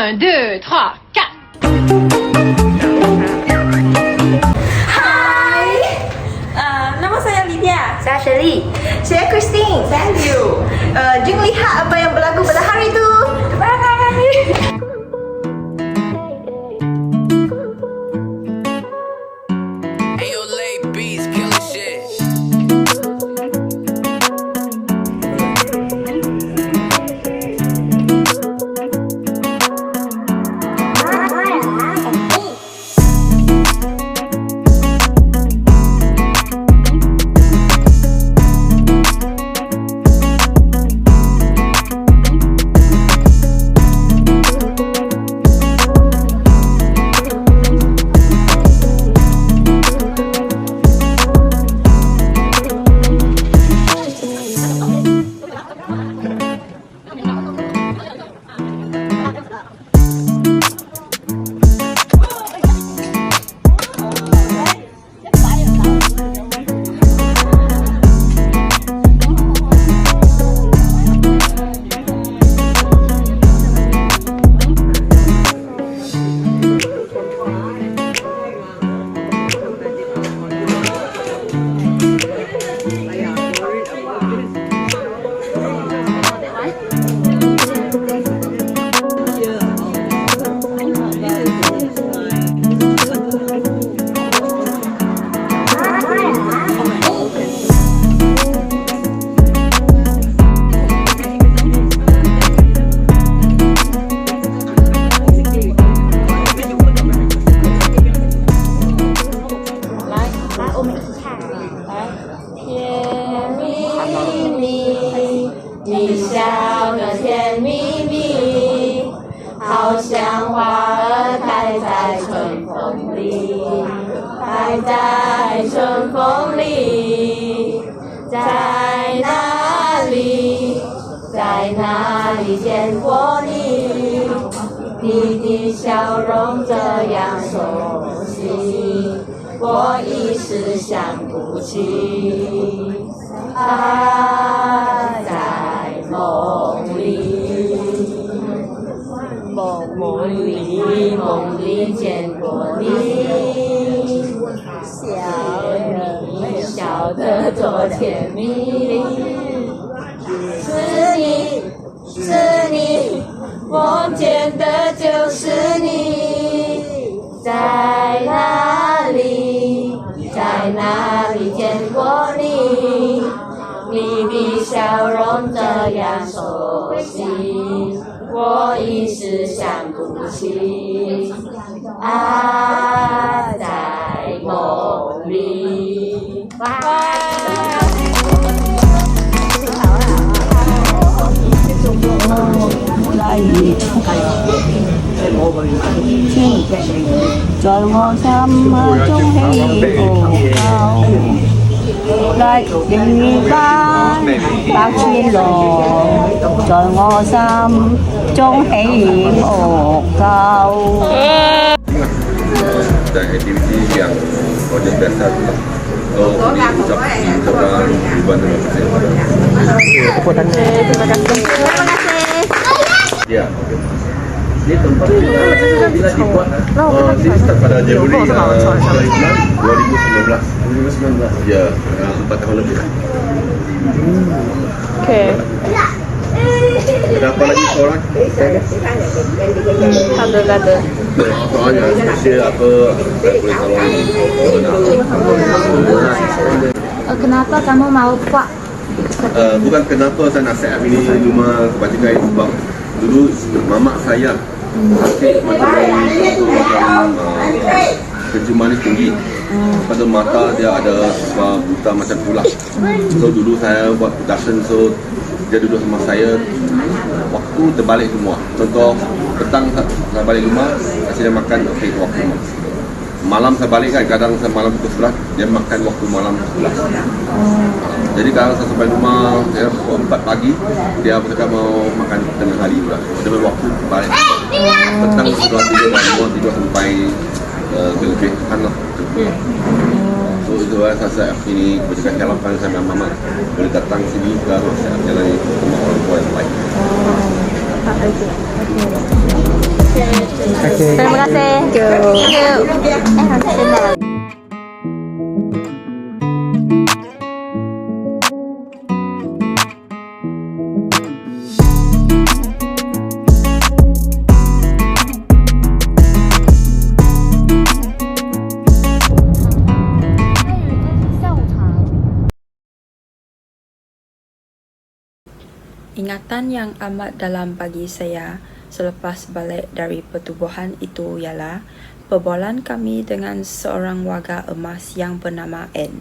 1, 2, 3, 4. Hai, nama saya Lydia. Saya Shirley. Saya Christine. Saya Liu. Jom lihat apa yang berlaku pada hari itu. Bye. Ayo, late beats, killer shit. Dan aktiviti yang projek biasa tu lah. Kalau ini ucapan ribuan terima kasih. Terima kasih. Ya. Ini tempat bila dibuat ini start pada Januari 2019. Ya, 4 tahun lebih lah. Okay. Ada apa lagi soalan? Ada. Soalnya spesial apa saya boleh tolong. Kenapa kamu mau buat? Bukan kenapa saya nak set up ini rumah kebajikan sebab dulu mamak saya sakit macam kerja manis tinggi. Pada mata dia ada sebab buta macam tulang. So dulu saya buat production, so dia duduk sama saya waktu terbalik semua. Contoh petang saya balik rumah, kasih dia makan waktu rumah. Malam saya balik kan, kadang saya malam pukul 11, dia makan waktu malam 11. Jadi kalau saya sampai rumah, saya pukul 4 pagi, dia bercakap mau makan tengah hari pula. Dia waktu balik. Petang sudah tidur sampai kelebihan lah. So itu saya ini kebajikan harapan saya dan mama boleh datang sini ke saya jalani sama orang tua yang baik. Terima kasih. Thank you. Nanti sebentar lagi. Ingatan yang amat dalam bagi saya selepas balik dari pertubuhan itu ialah perbualan kami dengan seorang warga emas yang bernama N.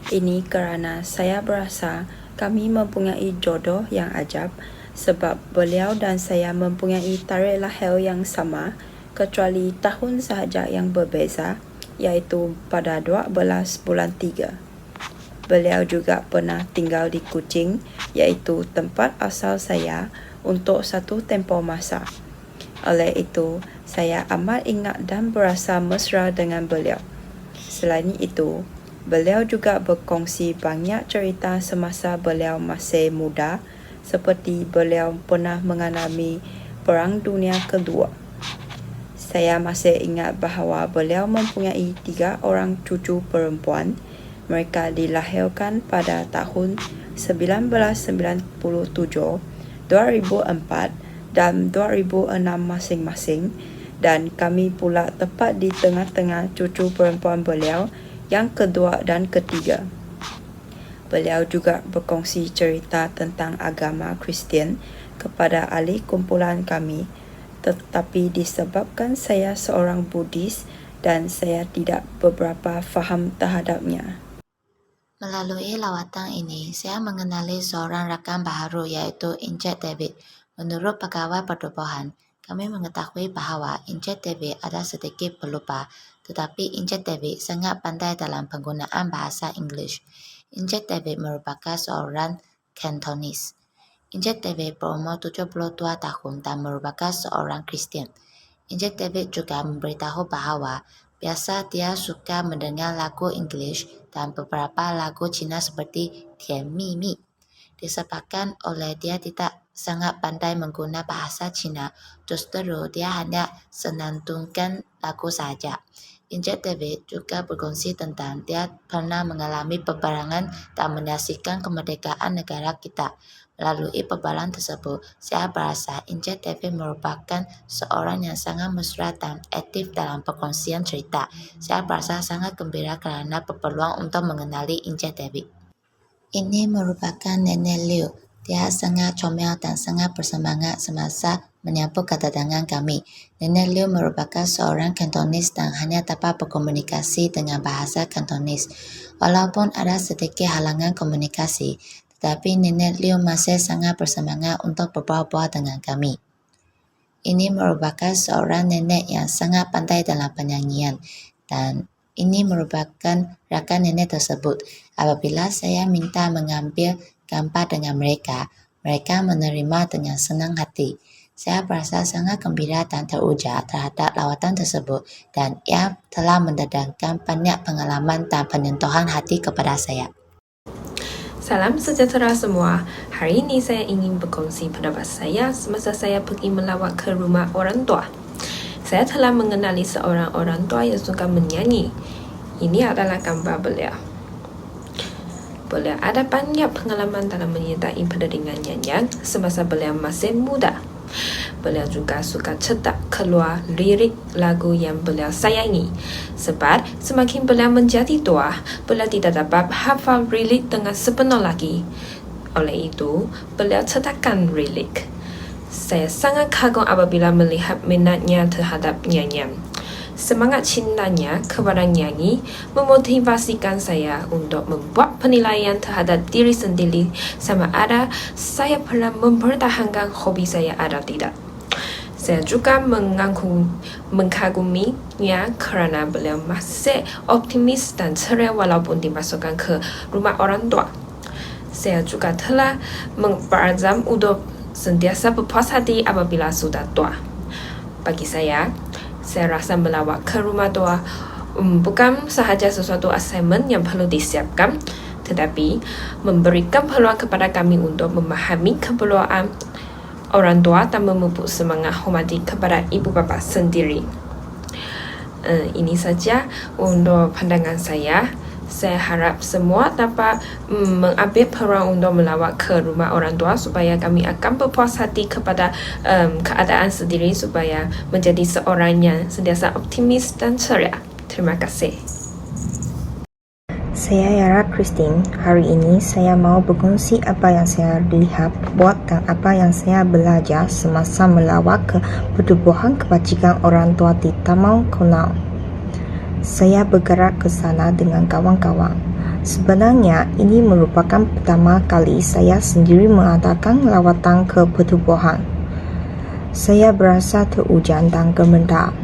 Ini kerana saya berasa kami mempunyai jodoh yang ajab sebab beliau dan saya mempunyai tarikh lahir yang sama kecuali tahun sahaja yang berbeza, iaitu pada 12 bulan 3. Beliau juga pernah tinggal di Kuching, iaitu tempat asal saya, untuk satu tempoh masa. Oleh itu, saya amat ingat dan berasa mesra dengan beliau. Selain itu, beliau juga berkongsi banyak cerita semasa beliau masih muda, seperti beliau pernah mengalami Perang Dunia Kedua. Saya masih ingat bahawa beliau mempunyai 3 orang cucu perempuan. Mereka dilahirkan pada tahun 1997, 2004 dan 2006 masing-masing, dan kami pula tepat di tengah-tengah cucu perempuan beliau yang kedua dan ketiga. Beliau juga berkongsi cerita tentang agama Kristian kepada ahli kumpulan kami, tetapi disebabkan saya seorang Buddhis dan saya tidak beberapa faham terhadapnya. Melalui lawatan ini, saya mengenali seorang rakan baharu iaitu Encik David. Menurut pegawai pertubuhan, kami mengetahui bahawa Encik David ada sedikit pelupa, tetapi Encik David sangat pandai dalam penggunaan bahasa Inggeris. Encik David merupakan seorang Cantonese. Encik David berumur 72 tahun dan merupakan seorang Kristian. Encik David juga memberitahu bahawa biasa dia suka mendengar lagu Inggeris dan beberapa lagu Cina seperti Tian Mi Mi. Disebabkan oleh dia tidak sangat pandai menggunakan bahasa Cina, justru dia hanya senandungkan lagu saja. Encik David juga berkongsi tentang dia pernah mengalami peperangan dan menyaksikan kemerdekaan negara kita. Melalui perbualan tersebut, saya berasa Encik David merupakan seorang yang sangat mesra dan aktif dalam perkongsian cerita. Saya berasa sangat gembira kerana berpeluang untuk mengenali Encik David. Ini merupakan Nenek Liu. Dia sangat comel dan sangat bersemangat semasa menyambut kedatangan kami. Nenek Liu merupakan seorang Cantonese dan hanya dapat berkomunikasi dengan bahasa Cantonese. Walaupun ada sedikit halangan komunikasi, tetapi Nenek Liu masih sangat bersemangat untuk berbual-bual dengan kami. Ini merupakan seorang nenek yang sangat pandai dalam penyanyian, dan ini merupakan rakan nenek tersebut. Apabila saya minta mengambil gambar dengan mereka, mereka menerima dengan senang hati. Saya berasa sangat gembira dan teruja terhadap lawatan tersebut, dan ia telah mendatangkan banyak pengalaman dan penyentuhan hati kepada saya. Salam sejahtera semua. Hari ini saya ingin berkongsi pendapat saya semasa saya pergi melawat ke rumah orang tua. Saya telah mengenali seorang orang tua yang suka menyanyi. Ini adalah gambar beliau. Beliau ada banyak pengalaman dalam menyertai pertandingan nyanyian semasa beliau masih muda. Beliau juga suka cetak keluar lirik lagu yang beliau sayangi. Sebab semakin beliau menjadi tua, beliau tidak dapat hafal lirik dengan sepenuh lagi. Oleh itu, beliau cetakkan lirik. Saya sangat kagum apabila melihat minatnya terhadap nyanyian. Semangat cintanya kepada nyanyi memotivasikan saya untuk membuat penilaian terhadap diri sendiri sama ada saya pernah mempertahankan hobi saya atau tidak. Saya juga mengkaguminya kerana beliau masih optimis dan ceria walaupun dimasukkan ke rumah orang tua. Saya juga telah berazam untuk sentiasa berpuas hati apabila sudah tua. Bagi saya rasa melawat ke rumah tua bukan sahaja sesuatu assignment yang perlu disiapkan, tetapi memberikan peluang kepada kami untuk memahami keperluan orang tua dan memupuk semangat hormati kepada ibu bapa sendiri. Ini saja untuk pandangan saya. Saya harap semua dapat mengambil peluang untuk melawat ke rumah orang tua supaya kami akan berpuas hati kepada keadaan sendiri supaya menjadi seorang yang sentiasa optimis dan ceria. Terima kasih. Saya Yara Christine. Hari ini saya mau berkongsi apa yang saya lihat, buat dan apa yang saya belajar semasa melawat ke pertubuhan kebajikan orang tua di Taman Konau. Saya bergerak ke sana dengan kawan-kawan. Sebenarnya ini merupakan pertama kali saya sendiri mengadakan lawatan ke pertubuhan. Saya berasa terujan dan gemetar.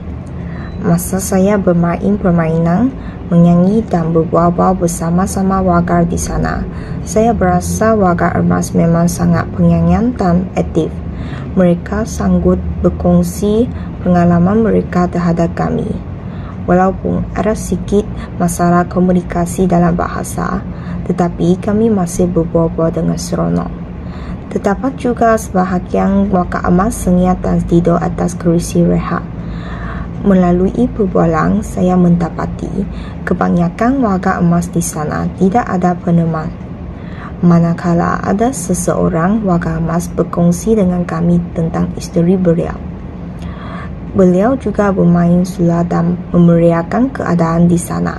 Masa saya bermain permainan, menyanyi dan berbual-bual bersama-sama warga di sana, saya berasa warga emas memang sangat penyayan dan aktif. Mereka sanggup berkongsi pengalaman mereka terhadap kami. Walaupun ada sedikit masalah komunikasi dalam bahasa, tetapi kami masih berbual-bual dengan seronok. Terdapat juga sebahagian warga emas senyap dan tidur atas kerusi rehat. Melalui perbualan, saya mendapati kebanyakan warga emas di sana tidak ada peneman. Manakala ada seseorang warga emas berkongsi dengan kami tentang isteri beliau. Beliau juga bermain sula dan memeriahkan keadaan di sana.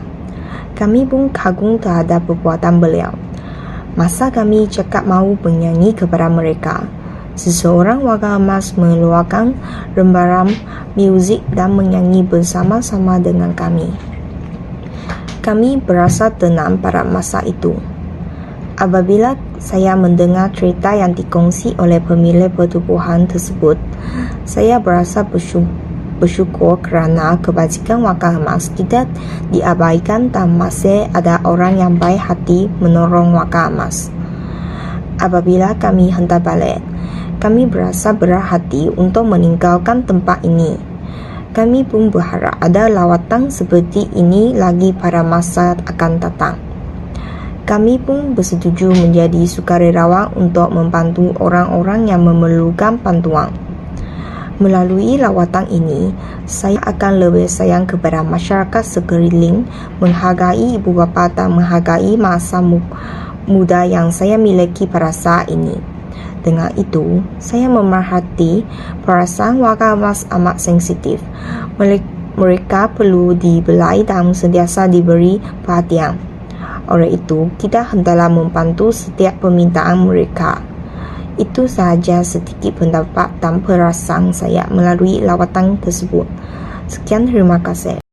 Kami pun kagum terhadap perbuatan beliau. Masa kami cakap mahu bernyanyi kepada mereka, seseorang warga emas mengeluarkan lembaran muzik dan menyanyi bersama-sama dengan kami. Kami berasa tenang pada masa itu. Apabila saya mendengar cerita yang dikongsi oleh pemilik pertubuhan tersebut, saya berasa bersyukur kerana kebajikan warga emas tidak diabaikan dan masih ada orang yang baik hati menolong warga emas. Apabila kami hendak balik, kami berasa berat hati untuk meninggalkan tempat ini. Kami pun berharap ada lawatan seperti ini lagi pada masa akan datang. Kami pun bersetuju menjadi sukarelawan untuk membantu orang-orang yang memerlukan bantuan. Melalui lawatan ini, saya akan lebih sayang kepada masyarakat sekeliling, menghargai ibu bapa dan menghargai masa muda yang saya miliki pada saat ini. Dengan itu, saya memerhati perasaan warga emas amat sensitif. Mereka perlu dibelai dan sentiasa diberi perhatian. Oleh itu, kita hendaklah membantu setiap permintaan mereka. Itu sahaja sedikit pendapat dan perasaan saya melalui lawatan tersebut. Sekian, terima kasih.